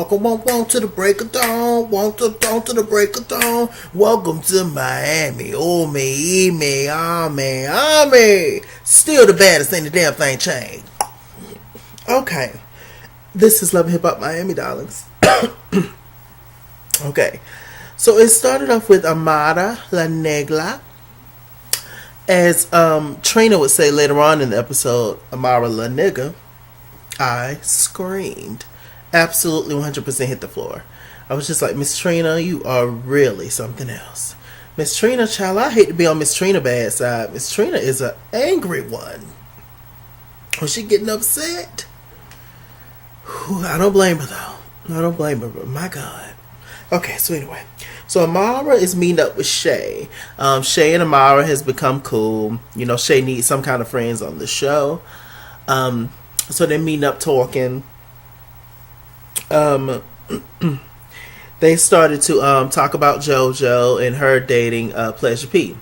Welcome to the break of dawn. Want to dawn to the break of dawn. Welcome to Miami. Oh me, army. Still the baddest, ain't the damn thing changed. Okay, this is Love and Hip Hop Miami, darlings. Okay, so it started off with Amara, La Negra. As Trina would say later on in the episode, Amara, La Nigga, I screamed. Absolutely 100% hit the floor. I was just like, Miss Trina, you are really something else. Miss Trina, child, I hate to be on Miss Trina bad side. Miss Trina is an angry one. Was she getting upset? Whew, I don't blame her though. I don't blame her, but my God. Okay, so anyway. So Amara is meeting up with Shay. Shay and Amara has become cool. You know, Shay needs some kind of friends on the show. So they're meeting up talking. They started to talk about JoJo and her dating Pleasure P.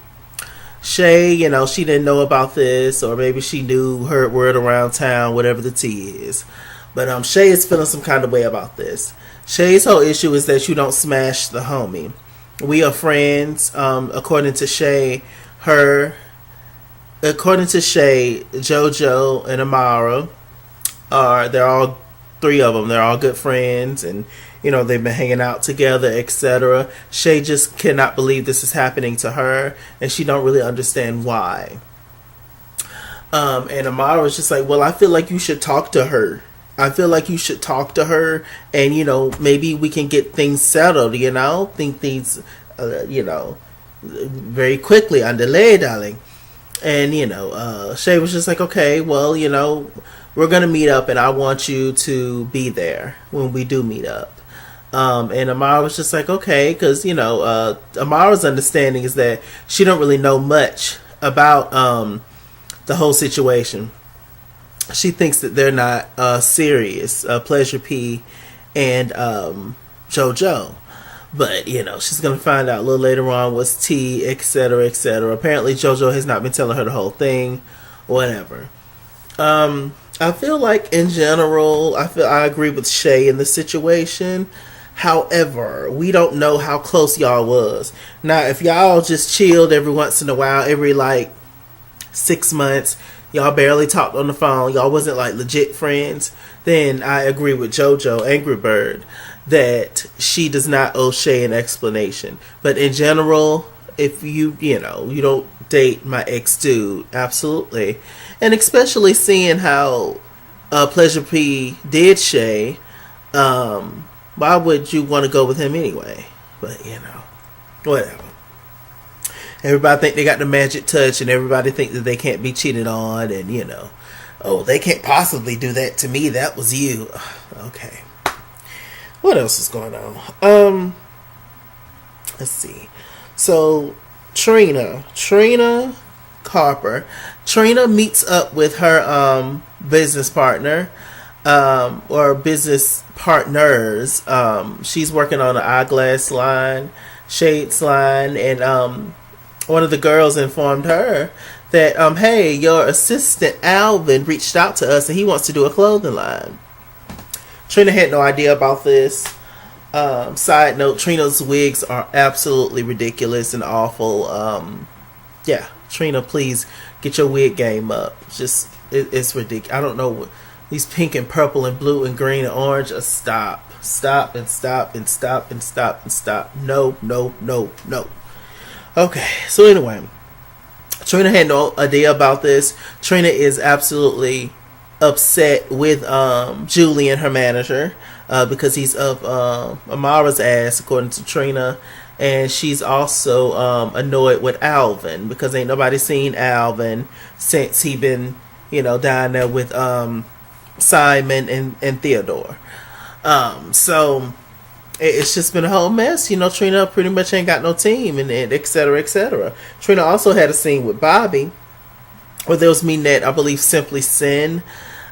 Shay, you know, she didn't know about this, or maybe she knew, heard word around town, whatever the tea is. But Shay is feeling some kind of way about this. Shay's whole issue is that you don't smash the homie. We are friends. According to Shay, JoJo and Amara they're all three of them. They're all good friends, and you know they've been hanging out together, etc. Shay just cannot believe this is happening to her, and she don't really understand why. And Amara was just like, well, I feel like you should talk to her. And you know, maybe we can get things settled. You know, think things, very quickly underlay, darling. And you know, Shay was just like, okay, well, you know, we're gonna meet up, and I want you to be there when we do meet up. And Amara was just like, okay, because you know, Amara's understanding is that she don't really know much about the whole situation. She thinks that they're not serious, Pleasure P and JoJo. But, you know, she's going to find out a little later on what's tea, etc., etc. Apparently, JoJo has not been telling her the whole thing, whatever. I feel like, in general, I agree with Shay in the situation. However, we don't know how close y'all was. Now, if y'all just chilled every once in a while, every, 6 months, y'all barely talked on the phone, y'all wasn't, legit friends, then I agree with JoJo, Angry Bird, that she does not owe Shay an explanation. But in general, if you don't date my ex-dude, absolutely. And especially seeing how Pleasure P did Shay, why would you want to go with him anyway? But, you know, whatever. Everybody think they got the magic touch, and everybody think that they can't be cheated on, and, you know, oh, they can't possibly do that to me. That was you. Okay. What else is going on? Let's see. So, Trina Carper. Trina meets up with her business partner, or business partners. She's working on an eyeglass line, shades line, and one of the girls informed her that, hey, your assistant Alvin reached out to us and he wants to do a clothing line. Trina had no idea about this. Side note, Trina's wigs are absolutely ridiculous and awful. Yeah, Trina, please get your wig game up. It's ridiculous. I don't know what these pink and purple and blue and green and orange. Stop. No. Okay, so anyway, Trina had no idea about this. Trina is absolutely upset with Julian, her manager, because he's up Amara's ass, according to Trina. And she's also annoyed with Alvin, because ain't nobody seen Alvin since he been, down there with Simon and Theodore. So it's just been a whole mess. Trina pretty much ain't got no team, and et cetera, et cetera. Trina also had a scene with Bobby where there was meeting at, I believe, Simply Sin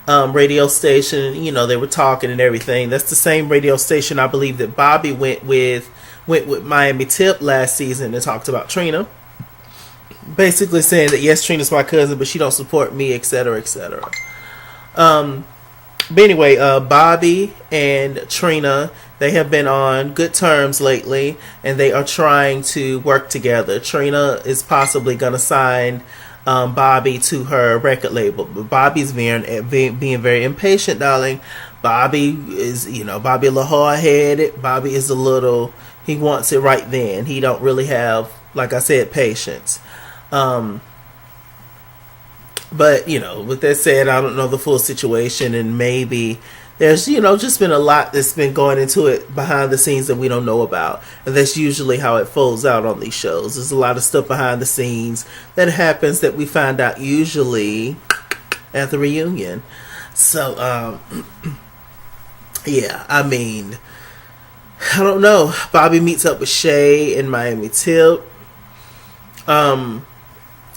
radio station. They were talking and everything. That's the same radio station I believe that Bobby went with Miami Tip last season and talked about Trina. Basically saying that, yes, Trina's my cousin, but she don't support me, et cetera, et cetera. But anyway, Bobby and Trina, they have been on good terms lately, and they are trying to work together. Trina is possibly going to sign Bobby to her record label, but Bobby's being very impatient, darling. Bobby is, Bobby a little hard headed. Bobby is a little, he wants it right then. He don't really have, like I said, patience. But, with that said, I don't know the full situation, and maybe there's, just been a lot that's been going into it behind the scenes that we don't know about. And that's usually how it folds out on these shows. There's a lot of stuff behind the scenes that happens that we find out usually at the reunion. So, yeah, I mean, I don't know. Bobby meets up with Shay in Miami Tip.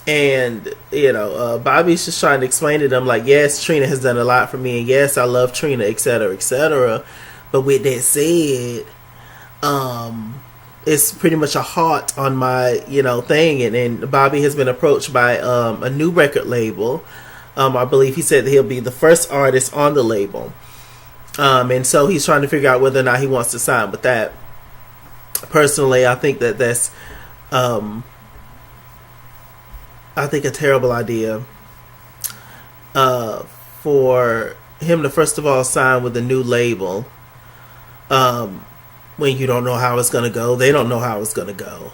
And, Bobby's just trying to explain to them, like, yes, Trina has done a lot for me, and yes, I love Trina, etc., etc. But with that said, it's pretty much a heart on my, thing. And Bobby has been approached by a new record label. I believe he said that he'll be the first artist on the label. And so he's trying to figure out whether or not he wants to sign with that. Personally, I think that's a terrible idea for him to first of all sign with a new label when you don't know how it's going to go. They don't know how it's going to go.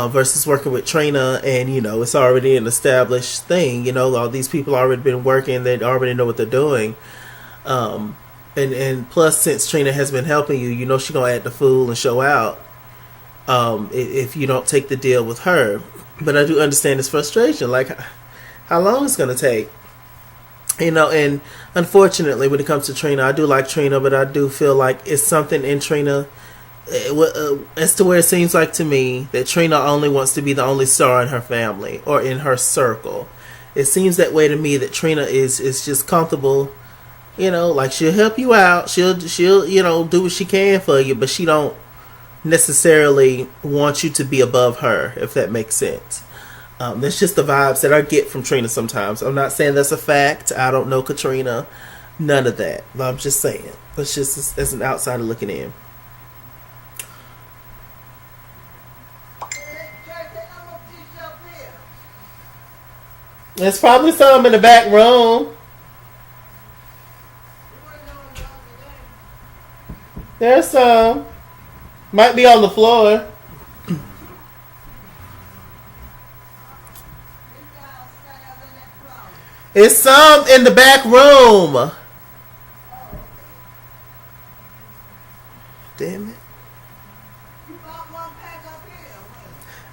Versus working with Trina, and it's already an established thing. All these people already been working. They already know what they're doing. And plus, since Trina has been helping you, she's going to act the fool and show out if you don't take the deal with her. But I do understand his frustration, like how long it's going to take. And unfortunately, when it comes to Trina, I do like Trina, but I do feel like it's something in Trina as to where it seems like to me that Trina only wants to be the only star in her family or in her circle. It seems that way to me, that Trina is just comfortable, like she'll help you out, she'll do what she can for you, but she don't necessarily want you to be above her, if that makes sense. That's just the vibes that I get from Trina sometimes. I'm not saying that's a fact. I don't know Katrina, none of that. But I'm just saying, it's just as an outsider looking in. There's probably some in the back room. There's some. Might be on the floor. It's some in the back room. Damn it.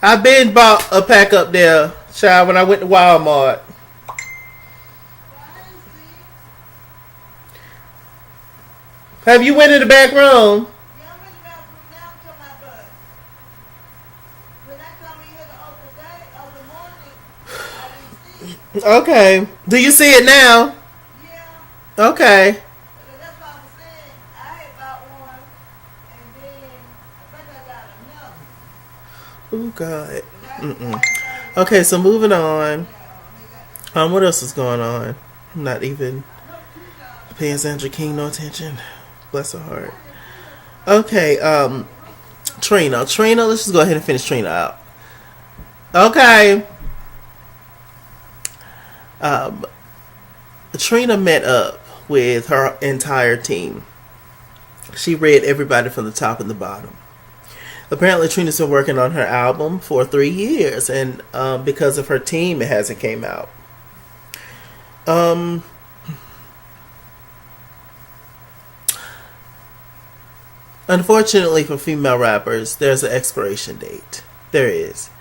I've been bought a pack up there, child, when I went to Walmart. Have you went in the back room? Okay. Do you see it now? Yeah. Okay. That's what I'm saying. I had bought one, and then I think I got another. Oh, God. Okay, so moving on. What else is going on? I'm not even paying Sandra King no attention. Bless her heart. Okay, Trina, let's just go ahead and finish Trina out. Okay. Trina met up with her entire team. She read everybody from the top and the bottom. Apparently, Trina's been working on her album for 3 years, and because of her team, it hasn't came out. Unfortunately for female rappers, there's an expiration date. There is.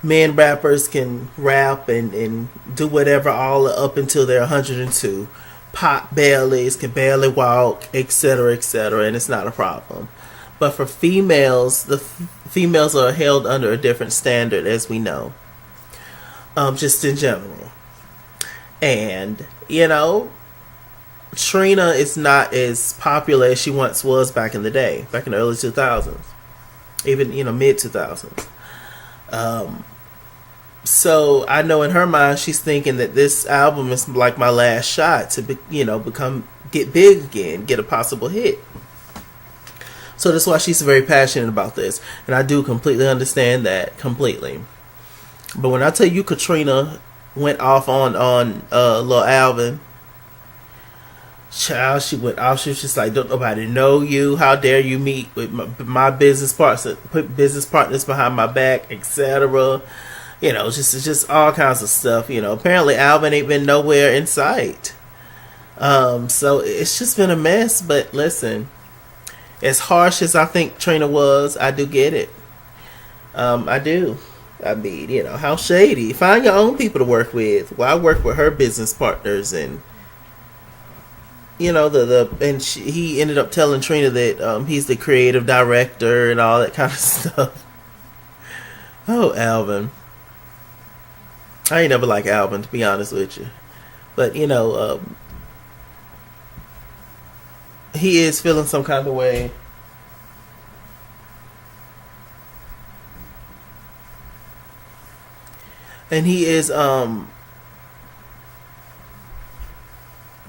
Men rappers can rap and do whatever all up until they're 102. Pop bellies, can barely walk, etc., etc., and it's not a problem. But for females, the females are held under a different standard, as we know. Just in general. And, Trina is not as popular as she once was back in the day, back in the early 2000s. Even, mid 2000s. So I know in her mind she's thinking that this album is like my last shot to become get big again, get a possible hit. So that's why she's very passionate about this, and I do completely understand that completely. But when I tell you Katrina went off on Lil Alvin, child, she went off. She was just like, "Don't nobody know you? How dare you meet with my business partners? Put business partners behind my back, etc." Just all kinds of stuff. Apparently Alvin ain't been nowhere in sight. So it's just been a mess. But listen, as harsh as I think Trina was, I do get it. I do. I mean, how shady. Find your own people to work with. Well, I work with her business partners, and he ended up telling Trina that he's the creative director and all that kind of stuff. Oh, Alvin. I ain't never liked Alvin, to be honest with you. But, he is feeling some kind of way. And he is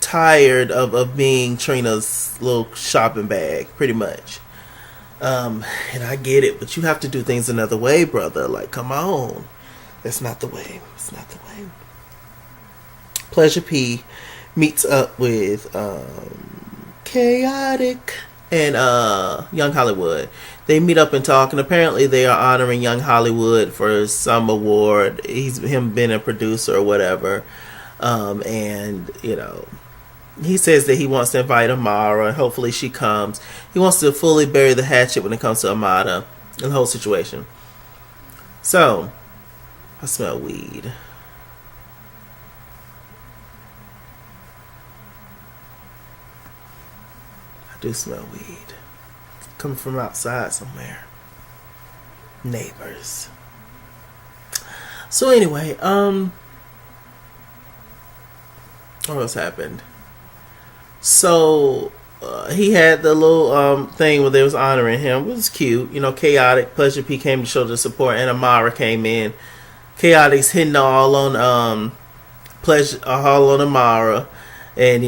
tired of being Trina's little shopping bag, pretty much. And I get it, but you have to do things another way, brother. Like, come on. That's not the way. It's not the way. Pleasure P meets up with Chaotic and Young Hollywood. They meet up and talk, and apparently they are honoring Young Hollywood for some award. Him being a producer or whatever. And he says that he wants to invite Amara, and hopefully she comes. He wants to fully bury the hatchet when it comes to Amara and the whole situation. So, I smell weed. I do smell weed. Coming from outside somewhere. Neighbors. So anyway, what else happened? So he had the little thing where they was honoring him. It was cute. Chaotic, Pleasure P came to show the support, and Amara came in. Chaotic's hitting all on Pleasure, all on Amara, and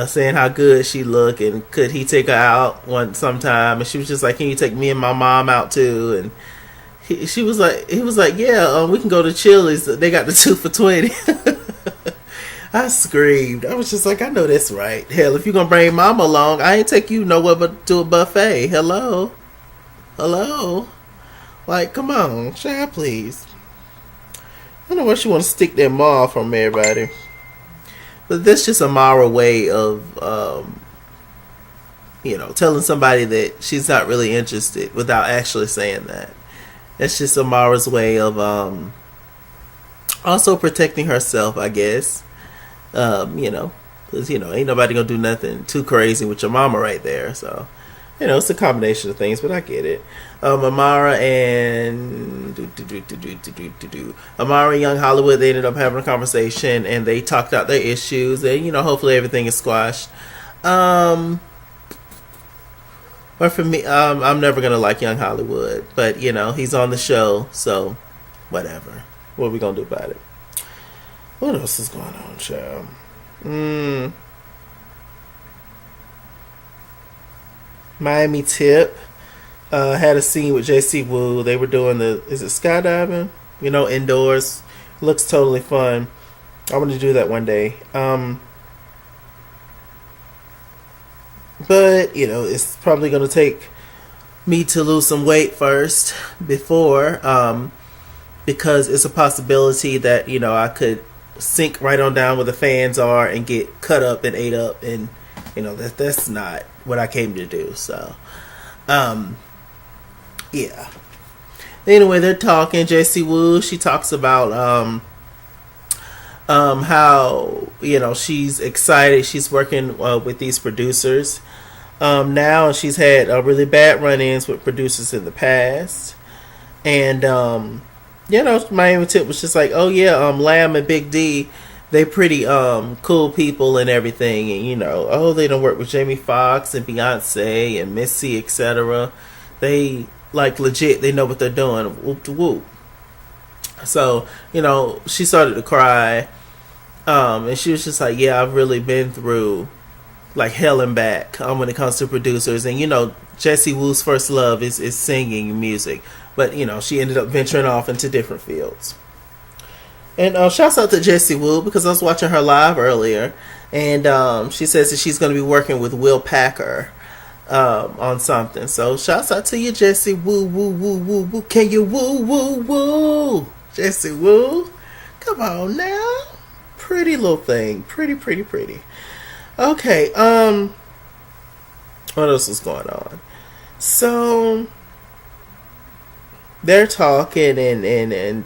saying how good she looked, and could he take her out sometime? And she was just like, "Can you take me and my mom out too?" And he was like, "Yeah, we can go to Chili's. They got the 2 for $20." I screamed. I was just like, I know that's right. Hell, if you're gonna bring mama along, I ain't take you nowhere but to a buffet. Hello, like, come on, child, please. I don't know why she want to stick that mall from everybody. But that's just Amara way of, telling somebody that she's not really interested without actually saying that. That's just Amara's way of also protecting herself, I guess. Because, ain't nobody gonna do nothing too crazy with your mama right there. So, it's a combination of things, but I get it. Amara and Amara and Young Hollywood, they ended up having a conversation, and they talked out their issues, and hopefully everything is squashed. But for me, I'm never gonna like Young Hollywood, but he's on the show, so whatever. What are we gonna do about it? What else is going on, child? Miami Tip had a scene with JC Wu. They were doing is it skydiving? Indoors. Looks totally fun. I want to do that one day. But, it's probably going to take me to lose some weight first before, because it's a possibility that, I could sink right on down where the fans are and get cut up and ate up, and that's not what I came to do. So yeah, anyway, they're talking. JC Wu, she talks about how she's excited, she's working with these producers now, and she's had really bad run-ins with producers in the past, and Miami Tip was just like, oh yeah, Lamb and Big D, they pretty cool people and everything, and they don't work with Jamie Foxx and Beyonce and Missy, etc. They like legit, they know what they're doing. Whoop to whoop. So, she started to cry. And she was just like, yeah, I've really been through like hell and back when it comes to producers. And Jessie Woo's first love is singing and music, but she ended up venturing off into different fields. And shouts out to Jessie Woo, because I was watching her live earlier, and she says that she's going to be working with Will Packer on something. So shouts out to you, Jessie Woo, woo, woo, woo, woo. Can you woo, woo, woo? Jessie Woo, come on now. Pretty little thing. Pretty, pretty, pretty. Okay, what else is going on? So they're talking and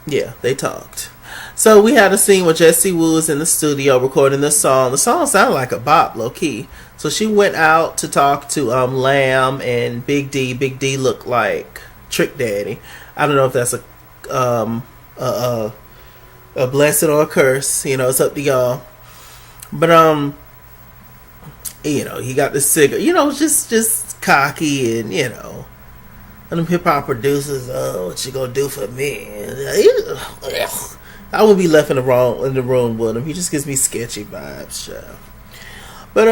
yeah, they talked. So we had a scene where Jessie Woo is in the studio recording this song. The song sounded like a bop, low key. So she went out to talk to Lamb and Big D. Big D looked like Trick Daddy. I don't know if that's a blessing or a curse. It's up to y'all. But he got the cigarette. Just cocky and and them hip hop producers. Oh, what you gonna do for me? I wouldn't be left in the room with him. He just gives me sketchy vibes, child. But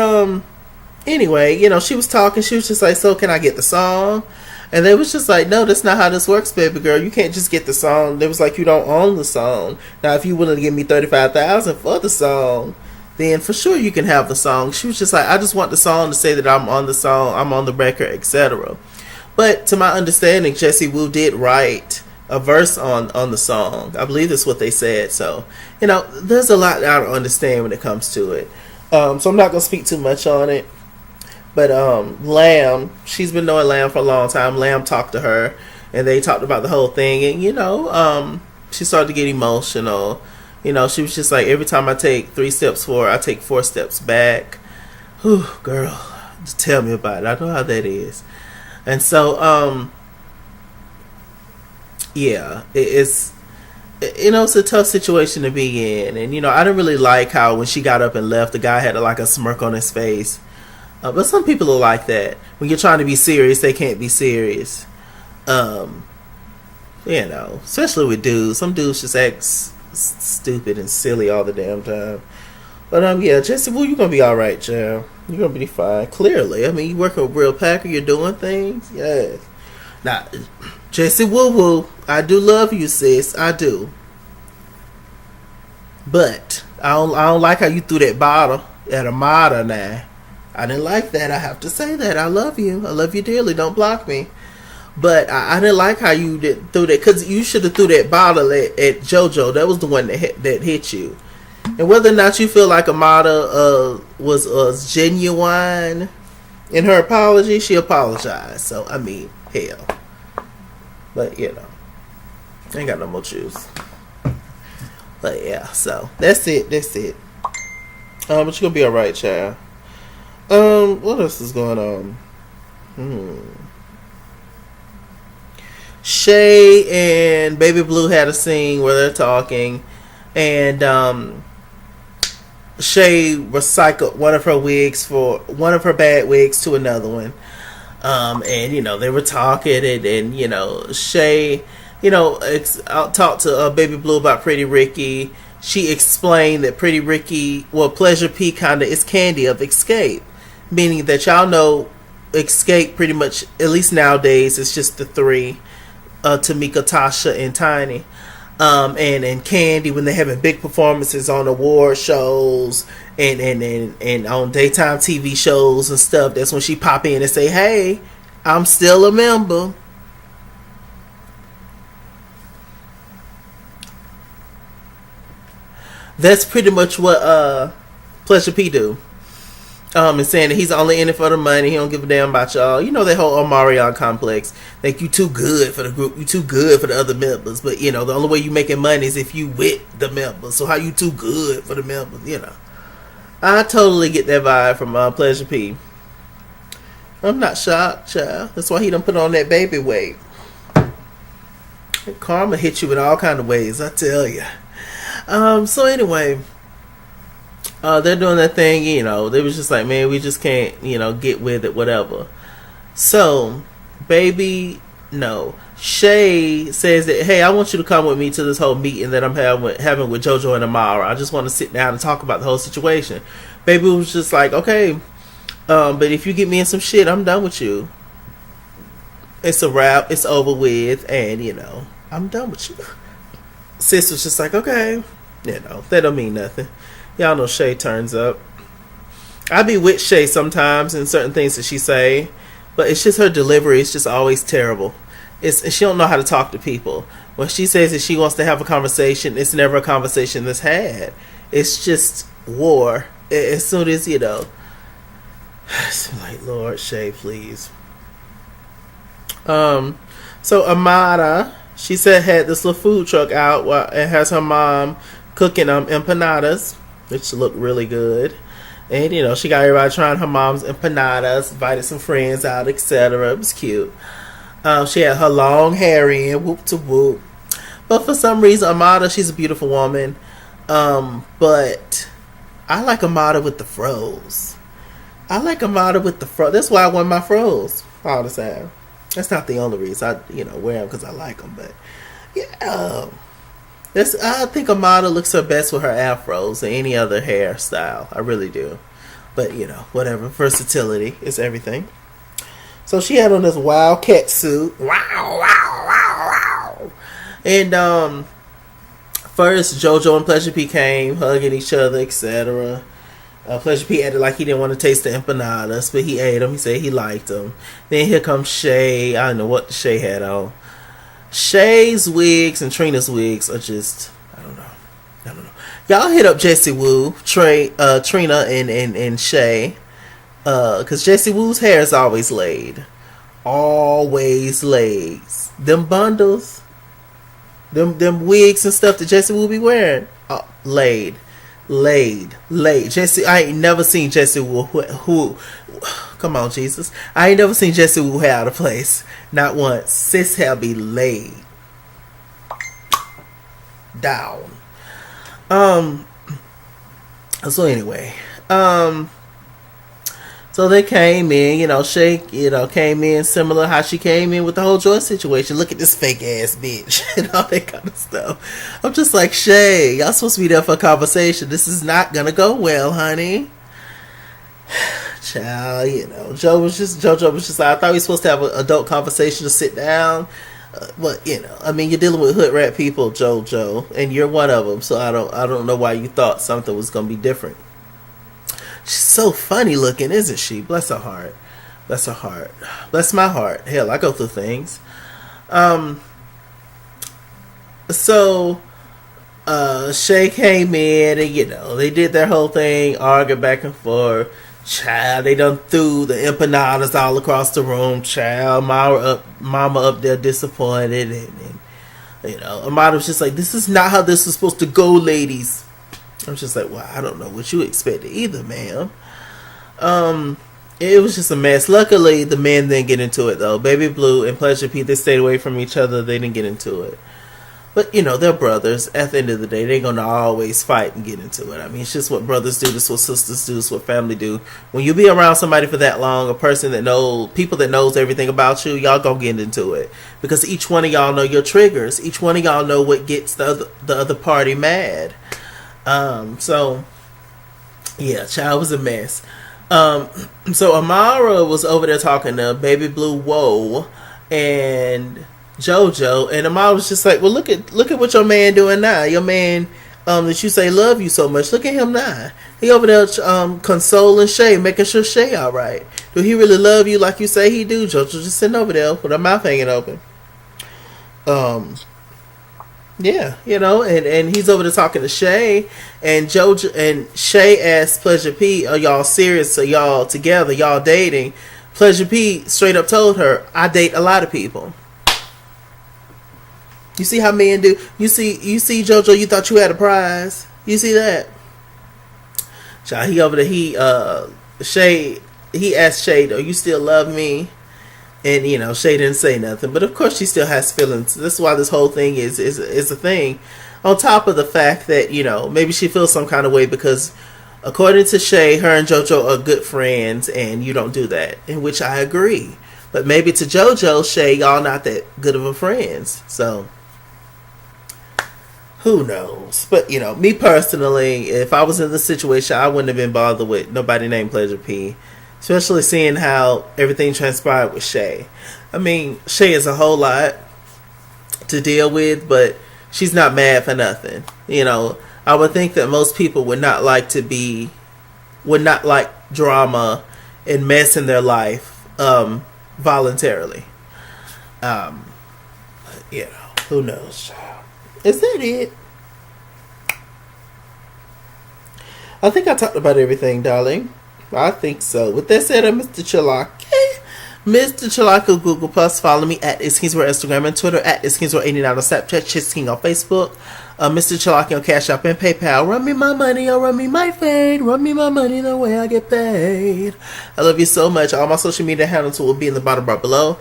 anyway, she was talking. She was just like, "So can I get the song?" And they was just like, "No, that's not how this works, baby girl. You can't just get the song." They was like, "You don't own the song. Now, if you willing to give me $35,000 for the song, then for sure you can have the song." She was just like, "I just want the song to say that I'm on the song, I'm on the record, etc." But to my understanding, Jessie Woo did write a verse on the song. I believe that's what they said. So, there's a lot I don't understand when it comes to it. So I'm not gonna speak too much on it. But Lamb, she's been knowing Lamb for a long time. Lamb talked to her, and they talked about the whole thing. And she started to get emotional. She was just like, every time I take 3 steps forward, I take 4 steps back. Whew, girl, just tell me about it. I know how that is. And so, yeah, it's a tough situation to be in. And I didn't really like how when she got up and left, the guy had like a smirk on his face. But some people are like that. When you're trying to be serious, they can't be serious. Especially with dudes. Some dudes just act stupid and silly all the damn time. But yeah, Jessie Woo, you're gonna be all right, child. You're gonna be fine. Clearly, I mean, you working with Real Packer, you're doing things. Yes. Now, Jessie Woo Woo, I do love you, sis. I do. But I don't like how you threw that bottle at Amara now. I didn't like that. I have to say that. I love you. I love you dearly. Don't block me. But I didn't like how you threw that, because you should have threw that bottle at JoJo. That was the one that hit you. And whether or not you feel like Amara was genuine in her apology, she apologized. So, I mean, hell. But, I ain't got no more juice. But, yeah, so, that's it. But you're gonna be alright, child. What else is going on? Shay and Baby Blue had a scene where they're talking, and Shay recycled one of her bad wigs to another one. And they were talking, and Shay, talked to Baby Blue about Pretty Ricky. She explained that Pretty Ricky, Pleasure P kind of is Candy of Escape, meaning that y'all know Escape pretty much, at least nowadays, it's just the 3, Tamika, Tasha, and Tiny. And Candy, when they're having big performances on award shows and on daytime TV shows and stuff, that's when she pop in and say, "Hey, I'm still a member." That's pretty much what Pleasure P do. And saying that he's only in it for the money. He don't give a damn about y'all. That whole Omarion complex. Think you too good for the group. You too good for the other members. But, the only way you making money is if you with the members. So how you too good for the members, I totally get that vibe from Pleasure P. I'm not shocked, child. That's why he done put on that baby weight. Karma hits you in all kind of ways, I tell you. So anyway... they're doing that thing, they was just like, man, we just can't, get with it, whatever. So, Baby No. Shay says that, hey, I want you to come with me to this whole meeting that I'm having with JoJo and Amara. I just want to sit down and talk about the whole situation. Baby was just like, okay, but if you get me in some shit, I'm done with you. It's a wrap. It's over with, and I'm done with you. Sis was just like, okay, that don't mean nothing. Y'all know Shay turns up. I be with Shay sometimes in certain things that she say, but it's just her delivery. It's just always terrible. She don't know how to talk to people. When she says that she wants to have a conversation, it's never a conversation that's had. It's just war. As soon as it's like, Lord, Shay, please. So Amara, she said, had this little food truck out and has her mom cooking empanadas, which look really good. And she got everybody trying her mom's empanadas, invited some friends out, etc. It was cute. She had her long hair in, whoop to whoop. But for some reason, Amara, she's a beautiful woman. But I like Amara with the froze. That's why I want my froze all the time. That's not the only reason I, wear them because I like them. But yeah, I think Amara looks her best with her afros than any other hairstyle. I really do. But whatever. Versatility is everything. So she had on this wildcat suit. Wow, wow, wow, wow. And first JoJo and Pleasure P came, hugging each other, etc. Pleasure P acted like he didn't want to taste the empanadas, but he ate them. He said he liked them. Then here comes Shay. I don't know what Shay had on. Shay's wigs and Trina's wigs are just, I don't know. Y'all hit up Jessie Woo, Trina, and Shay. Because Jessie Woo's hair is always laid. Always laid. Them bundles, them wigs and stuff that Jessie Woo be wearing, laid. Jessie, I ain't never seen Jessie Woo who come on, Jesus. I ain't never seen Jessie Woo hair out of place. Not once. Sis hair be laid down. So anyway, so they came in, Shay, came in similar how she came in with the whole Joy situation. Look at this fake ass bitch and all that kind of stuff. I'm just like, Shay, y'all supposed to be there for a conversation. This is not gonna go well, honey. Child, JoJo was just like, I thought we were supposed to have an adult conversation to sit down. But you're dealing with hood rat people, JoJo, and you're one of them. So I don't know why you thought something was gonna be different. She's so funny looking, isn't she? Bless her heart. Bless my heart. Hell, I go through things. So Shay came in and they did their whole thing, argued back and forth. Child, they done threw the empanadas all across the room. Child, mama up there disappointed, and Amara was just like, this is not how this is supposed to go, ladies. I was just like, well, I don't know what you expected either, ma'am. It was just a mess. Luckily, the men didn't get into it though. Baby Blue and Pleasure P, they stayed away from each other. They didn't get into it. But they're brothers. At the end of the day, they're gonna always fight and get into it. I mean, it's just what brothers do. This is what sisters do. This is what family do. When you be around somebody for that long, a person that people that knows everything about you, y'all gonna get into it because each one of y'all know your triggers. Each one of y'all know what gets the other party mad. So yeah, child was a mess. So Amara was over there talking to Baby Blue, Whoa, and JoJo, and Amara was just like, well, look at what your man doing now. Your man that you say love you so much, look at him now. He over there consoling Shay, making sure Shay all right. Do he really love you like you say he do? JoJo just sitting over there with her mouth hanging open. Yeah, and he's over there talking to Shay, and JoJo and Shay asked Pleasure P, are y'all serious? Are y'all together? Y'all dating? Pleasure P straight up told her, I date a lot of people. You see how men do? You see JoJo, you thought you had a prize. You see that? Child, he over there, Shay, he asked Shay, do you still love me? And Shay didn't say nothing, but of course she still has feelings. That's why this whole thing is a thing. On top of the fact that maybe she feels some kind of way because, according to Shay, her and JoJo are good friends, and you don't do that. In which I agree. But maybe to JoJo, Shay, y'all not that good of a friends. So who knows? But me personally, if I was in the situation, I wouldn't have been bothered with nobody named Pleasure P. Especially seeing how everything transpired with Shay. I mean, Shay is a whole lot to deal with, but she's not mad for nothing. I would think that most people would not like drama and mess in their life voluntarily. Who knows? Is that it? I think I talked about everything, darling. I think so. With that said, I'm Mr. Chalaki. Mr. Chalaki, Google Plus. Follow me at Iskinsworld Instagram and Twitter, at Iskinsworld89 on Snapchat, Chisking on Facebook. Mr. Chalaki on Cash App and PayPal. Run me my money or run me my fade. Run me my money the way I get paid. I love you so much. All my social media handles will be in the bottom bar below.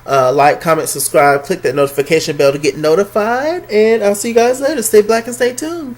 Like, comment, subscribe, click that notification bell to get notified. And I'll see you guys later. Stay black and stay tuned.